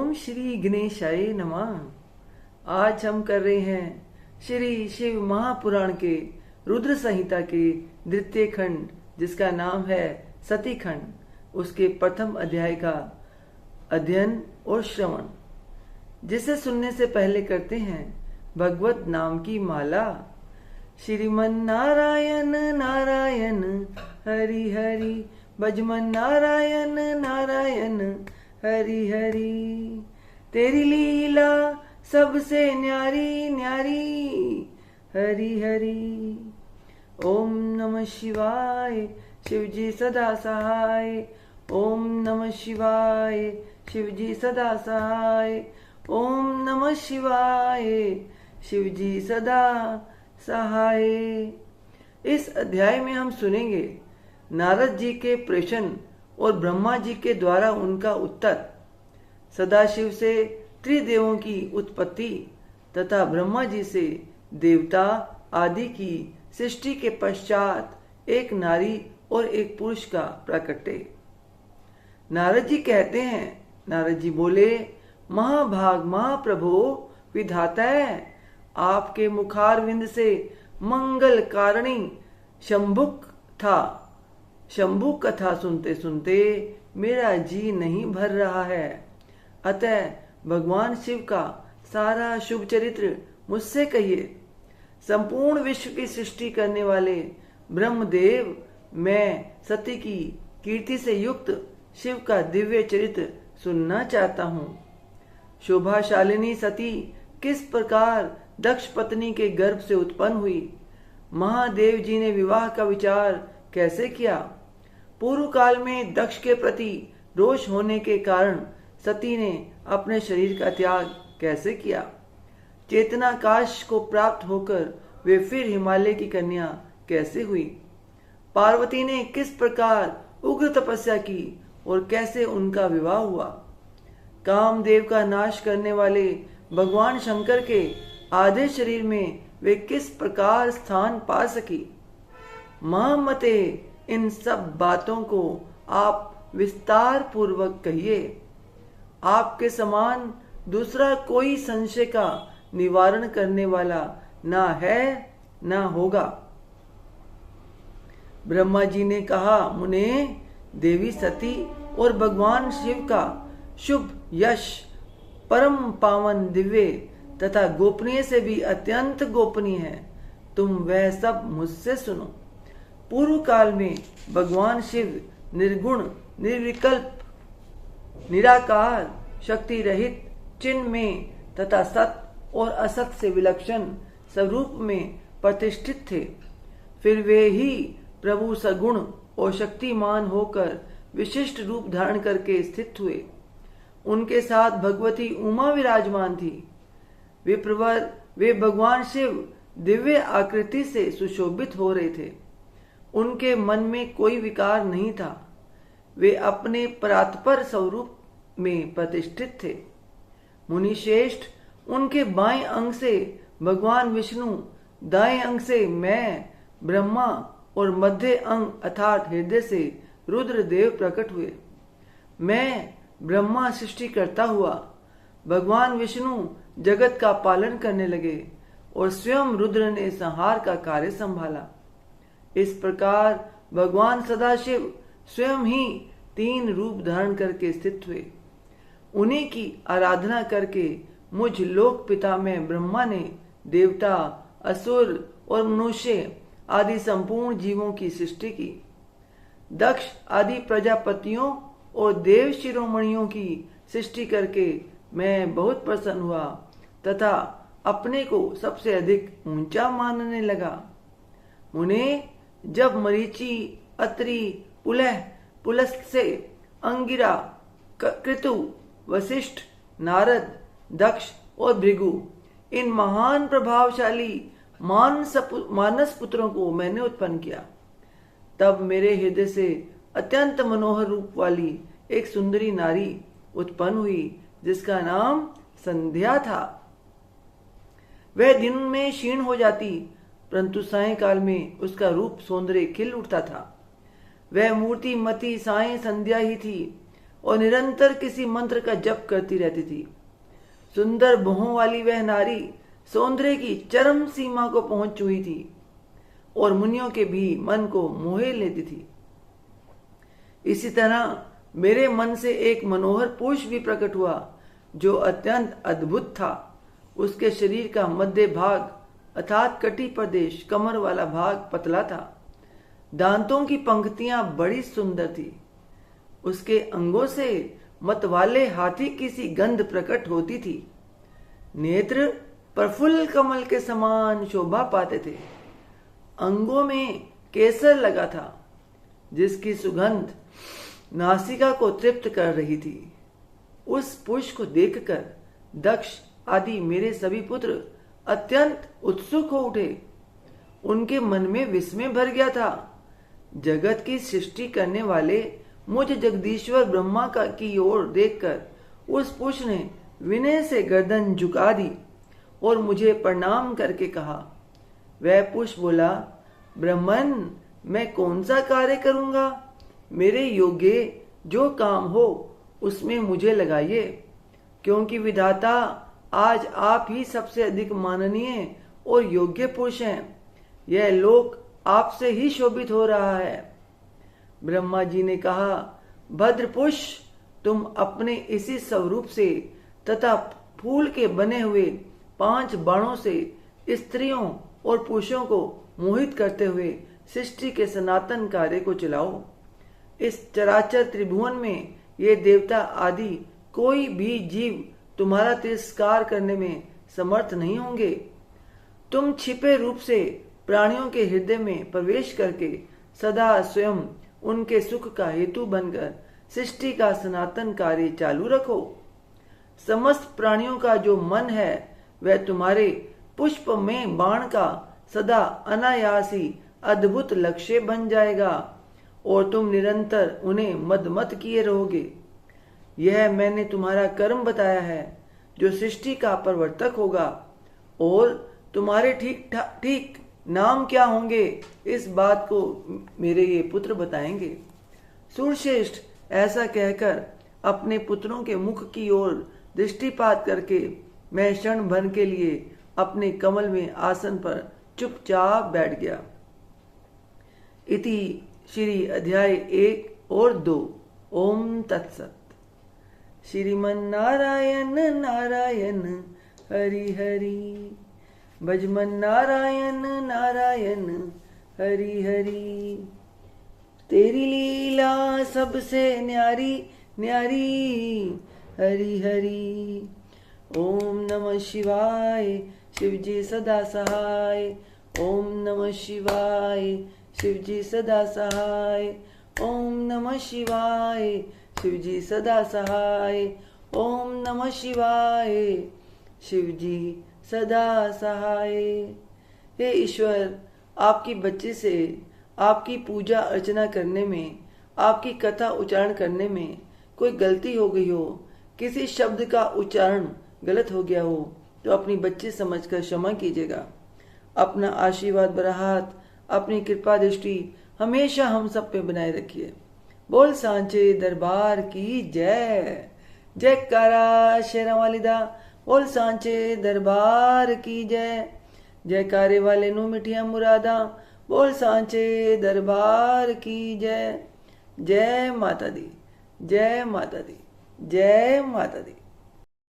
ओम श्री गणेशाय नमः। आज हम कर रहे हैं श्री शिव महापुराण के रुद्र संहिता के द्वितीय खंड, जिसका नाम है सती खंड, उसके प्रथम अध्याय का अध्ययन और श्रवण, जिसे सुनने से पहले करते हैं भगवत नाम की माला। श्रीमन नारायण नारायण हरि हरि, भजमन नारायण नारायण हरि हरि। तेरी लीला सबसे न्यारी न्यारी हरि हरि। ओम नमः शिवाय, शिवजी सदा सहाय। ओम नमः शिवाय, शिवजी सदा सहाय। ओम नमः शिवाय, शिवजी सदा सहाय। इस अध्याय में हम सुनेंगे नारद जी के प्रश्न और ब्रह्मा जी के द्वारा उनका उत्तर, सदाशिव से त्रिदेवों की उत्पत्ति तथा ब्रह्मा जी से देवता आदि की सृष्टि के पश्चात एक नारी और एक पुरुष का प्रकटे। नारद जी कहते हैं, नारद जी बोले, महाभाग महाप्रभो विधाता, आपके मुखारविंद से मंगल कारिणी शंभुक था। शंभु कथा सुनते सुनते मेरा जी नहीं भर रहा है, अतः भगवान शिव का सारा शुभ चरित्र मुझसे कहिए। संपूर्ण विश्व की सृष्टि करने वाले ब्रह्मदेव, मैं सती की कीर्ति से युक्त शिव का दिव्य चरित्र सुनना चाहता हूँ। शोभाशालिनी सती किस प्रकार दक्ष पत्नी के गर्भ से उत्पन्न हुई? महादेव जी ने विवाह का विचार कैसे किया? पूर्व काल में दक्ष के प्रति रोष होने के कारण सती ने अपने शरीर का त्याग कैसे किया? चेतनाकाश को प्राप्त होकर वे फिर हिमालय की कन्या कैसे हुई? पार्वती ने किस प्रकार उग्र तपस्या की और कैसे उनका विवाह हुआ? कामदेव का नाश करने वाले भगवान शंकर के आधे शरीर में वे किस प्रकार स्थान पा सकी? महामते, इन सब बातों को आप विस्तार पूर्वक कहिए। आपके समान दूसरा कोई संशय का निवारण करने वाला ना है ना होगा। ब्रह्मा जी ने कहा, मुने, देवी सती और भगवान शिव का शुभ यश परम पावन दिव्य तथा गोपनीय से भी अत्यंत गोपनीय है। तुम वह सब मुझसे सुनो। पूर्व काल में भगवान शिव निर्गुण, निर्विकल्प, निराकार, शक्ति रहित, चिन्ह में तथा सत और असत से विलक्षण स्वरूप में प्रतिष्ठित थे। फिर वे ही प्रभु सगुण और शक्तिमान होकर विशिष्ट रूप धारण करके स्थित हुए। उनके साथ भगवती उमा विराजमान थी। विप्रवर वे भगवान शिव दिव्य आकृति से सुशोभित हो रहे थे। उनके मन में कोई विकार नहीं था। वे अपने परात्पर स्वरूप में प्रतिष्ठित थे। मुनिश्रेष्ठ, उनके बाएं अंग से भगवान विष्णु, दाएं अंग से मैं ब्रह्मा और मध्य अंग अर्थात हृदय से रुद्रदेव प्रकट हुए। मैं ब्रह्मा सृष्टि करता हुआ, भगवान विष्णु जगत का पालन करने लगे और स्वयं रुद्र ने संहार का कार्य संभाला। इस प्रकार भगवान सदाशिव स्वयं ही तीन रूप धारण करके स्थित हुए। उन्हीं की आराधना करके मुझ लोक पिता में ब्रह्मा ने देवता, असुर और मनुष्य आदि संपूर्ण जीवों की सृष्टि की। दक्ष आदि प्रजापतियों और देव शिरोमणियों की सृष्टि करके मैं बहुत प्रसन्न हुआ तथा अपने को सबसे अधिक ऊंचा मानने लगा। मुने, जब मरीचि, अत्रि, पुलह, पुलस्त्य, अंगिरा, कृतु, वशिष्ठ, नारद, दक्ष और भृगु, इन महान प्रभावशाली मानस पुत्रों को मैंने उत्पन्न किया, तब मेरे हृदय से अत्यंत मनोहर रूप वाली एक सुंदरी नारी उत्पन्न हुई, जिसका नाम संध्या था। वह दिन में क्षीण हो जाती, परंतु सायंकाल में उसका रूप सौंदर्य खिल उठता था। वह मूर्ति मती साय संध्या ही थी। और निरंतर किसी मंत्र का जप करती रहती थी। सुंदर भौहों वाली वह नारी सौंदर्य की चरम सीमा को पहुंच चुकी थी और मुनियों के भी मन को मोहे लेती थी। इसी तरह मेरे मन से एक मनोहर पुरुष भी प्रकट हुआ जो अत्यंत अद्भुत था। उसके शरीर का मध्य भाग अर्थात कटी प्रदेश कमर वाला भाग पतला था। दांतों की पंक्तियां बड़ी सुंदर थी। उसके अंगों से मतवाले हाथी की सी गंध प्रकट होती थी। नेत्र प्रफुल्ल कमल के समान शोभा पाते थे। अंगों में केसर लगा था जिसकी सुगंध नासिका को तृप्त कर रही थी। उस पुरुष को देखकर दक्ष आदि मेरे सभी पुत्र अत्यंत उत्सुक हो उठे। उनके मन में विस्मय भर गया था। जगत की सृष्टि करने वाले मुझ जगदीश्वर ब्रह्मा की ओर देखकर उस पुरुष ने विनय से गर्दन झुका दी और मुझे प्रणाम करके कहा। वह पुरुष बोला, ब्रह्मन, मैं कौन सा कार्य करूंगा? मेरे योग्य जो काम हो उसमें मुझे लगाइए, क्योंकि विधाता आज आप ही सबसे अधिक माननीय और योग्य पुरुष हैं। यह लोक आपसे ही शोभित हो रहा है। ब्रह्मा जी ने कहा, भद्र पुरुष, तुम अपने इसी स्वरूप से तथा फूल के बने हुए 5 बाणों से स्त्रियों और पुरुषों को मोहित करते हुए सृष्टि के सनातन कार्य को चलाओ। इस चराचर त्रिभुवन में ये देवता आदि कोई भी जीव तुम्हारा तिरस्कार करने में समर्थ नहीं होंगे। तुम छिपे रूप से प्राणियों के हृदय में प्रवेश करके सदा स्वयं उनके सुख का हेतु बनकर सृष्टि का सनातन कार्य चालू रखो। समस्त प्राणियों का जो मन है वह तुम्हारे पुष्प में बाण का सदा अनायासी अद्भुत लक्ष्य बन जाएगा और तुम निरंतर उन्हें मदमत किए रहोगे। यह मैंने तुम्हारा कर्म बताया है जो सृष्टि का प्रवर्तक होगा। और तुम्हारे ठीक नाम क्या होंगे इस बात को मेरे ये पुत्र बताएंगे। सूरश्रेष्ठ ऐसा कहकर अपने पुत्रों के मुख की ओर दृष्टिपात करके मैं क्षण भर के लिए अपने कमल में आसन पर चुपचाप बैठ गया। इति श्री अध्याय 1 और 2। ओम तत्सत। श्रीमन नारायण नारायण हरि हरि। भजमन नारायण नारायण हरि हरि। तेरी लीला सबसे न्यारी न्यारी हरि हरि। ओम नमः शिवाय, शिवजी सदा सहाय। ओम नमः शिवाय, शिवजी सदा सहाय। ओम नमः शिवाय, शिवजी सदा सहाय। ओम नमः शिवाय, शिवजी सदा सहाय। हे ईश्वर, आपकी बच्चे से आपकी पूजा अर्चना करने में, आपकी कथा उच्चारण करने में कोई गलती हो गई हो, किसी शब्द का उच्चारण गलत हो गया हो तो अपनी बच्ची समझकर क्षमा कीजिएगा। अपना आशीर्वाद भरा हाथ, अपनी कृपा दृष्टि हमेशा हम सब पे बनाए रखिए। बोल सांचे दरबार की जय। जयकारा शेरां वाली दा। बोल सांचे दरबार की जय। जयकारे वाले नू मिठिया मुरादा। बोल सांचे दरबार की जय। जय माता दी, जय माता दी, जय माता दी।